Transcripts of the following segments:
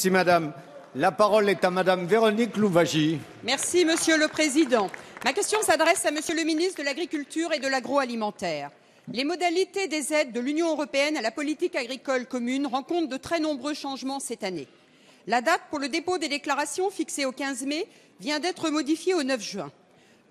Merci madame. La parole est à madame Véronique Louwagie. Merci monsieur le président. Ma question s'adresse à monsieur le ministre de l'Agriculture et de l'Agroalimentaire. Les modalités des aides de l'Union européenne à la politique agricole commune rencontrent de très nombreux changements cette année. La date pour le dépôt des déclarations, fixée au 15 mai, vient d'être modifiée au 9 juin.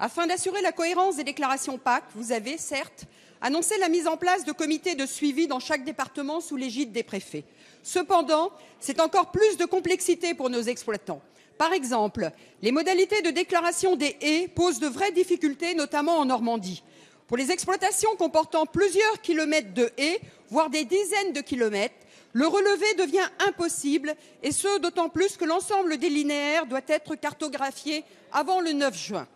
Afin d'assurer la cohérence des déclarations PAC, vous avez, certes, annoncé la mise en place de comités de suivi dans chaque département sous l'égide des préfets. Cependant, c'est encore plus de complexité pour nos exploitants. Par exemple, les modalités de déclaration des haies posent de vraies difficultés, notamment en Normandie. Pour les exploitations comportant plusieurs kilomètres de haies, voire des dizaines de kilomètres, le relevé devient impossible, et ce d'autant plus que l'ensemble des linéaires doit être cartographié avant le 9 juin.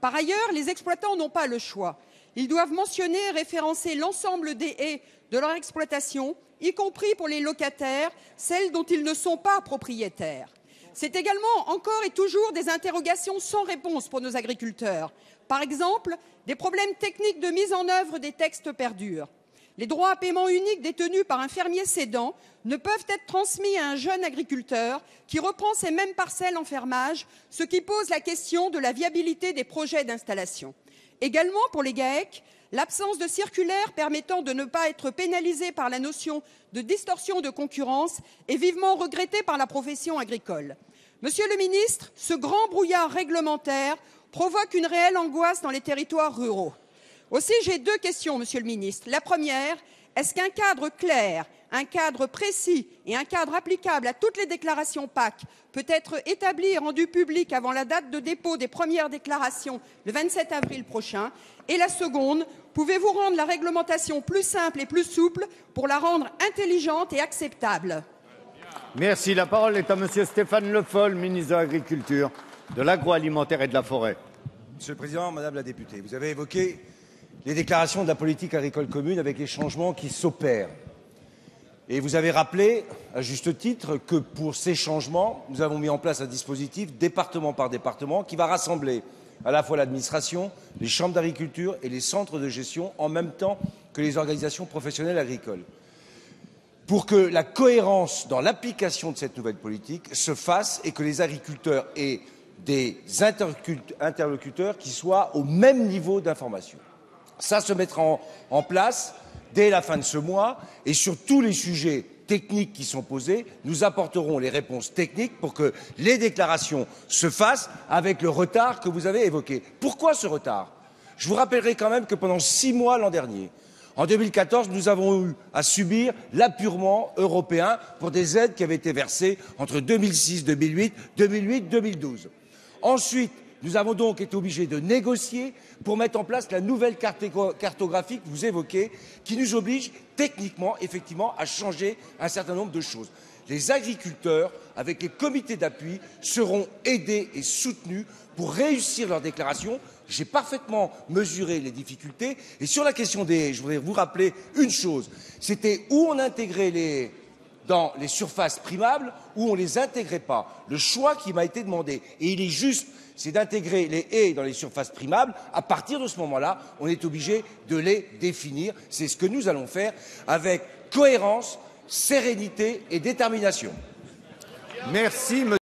Par ailleurs, les exploitants n'ont pas le choix. Ils doivent mentionner et référencer l'ensemble des haies de leur exploitation, y compris pour les locataires, celles dont ils ne sont pas propriétaires. C'est également encore et toujours des interrogations sans réponse pour nos agriculteurs. Par exemple, des problèmes techniques de mise en œuvre des textes perdurent. Les droits à paiement unique détenus par un fermier cédant ne peuvent être transmis à un jeune agriculteur qui reprend ces mêmes parcelles en fermage, ce qui pose la question de la viabilité des projets d'installation. Également pour les GAEC, l'absence de circulaire permettant de ne pas être pénalisé par la notion de distorsion de concurrence est vivement regrettée par la profession agricole. Monsieur le ministre, ce grand brouillard réglementaire provoque une réelle angoisse dans les territoires ruraux. Aussi, j'ai deux questions, monsieur le ministre. La première, est-ce qu'un cadre clair, un cadre précis et un cadre applicable à toutes les déclarations PAC peut être établi et rendu public avant la date de dépôt des premières déclarations le 27 avril prochain? Et la seconde, pouvez-vous rendre la réglementation plus simple et plus souple pour la rendre intelligente et acceptable? Merci. La parole est à monsieur Stéphane Le Foll, ministre de l'Agriculture, de l'Agroalimentaire et de la Forêt. Monsieur le Président, Madame la députée, vous avez évoqué les déclarations de la politique agricole commune avec les changements qui s'opèrent. Et vous avez rappelé, à juste titre, que pour ces changements, nous avons mis en place un dispositif département par département qui va rassembler à la fois l'administration, les chambres d'agriculture et les centres de gestion en même temps que les organisations professionnelles agricoles. Pour que la cohérence dans l'application de cette nouvelle politique se fasse et que les agriculteurs aient des interlocuteurs qui soient au même niveau d'information. Ça se mettra en place dès la fin de ce mois et sur tous les sujets techniques qui sont posés, nous apporterons les réponses techniques pour que les déclarations se fassent avec le retard que vous avez évoqué. Pourquoi ce retard? Je vous rappellerai quand même que pendant 6 mois l'an dernier, en 2014, nous avons eu à subir l'apurement européen pour des aides qui avaient été versées entre 2006, 2008, 2012. Ensuite, nous avons donc été obligés de négocier pour mettre en place la nouvelle cartographie que vous évoquez, qui nous oblige techniquement, effectivement, à changer un certain nombre de choses. Les agriculteurs, avec les comités d'appui, seront aidés et soutenus pour réussir leur déclaration. J'ai parfaitement mesuré les difficultés. Et sur la question des haies, je voudrais vous rappeler une chose. C'était où on intégrait dans les surfaces primables ou on ne les intégrait pas. Le choix qui m'a été demandé, et il est juste, c'est d'intégrer les haies dans les surfaces primables. À partir de ce moment-là, on est obligé de les définir. C'est ce que nous allons faire avec cohérence, sérénité et détermination. Merci.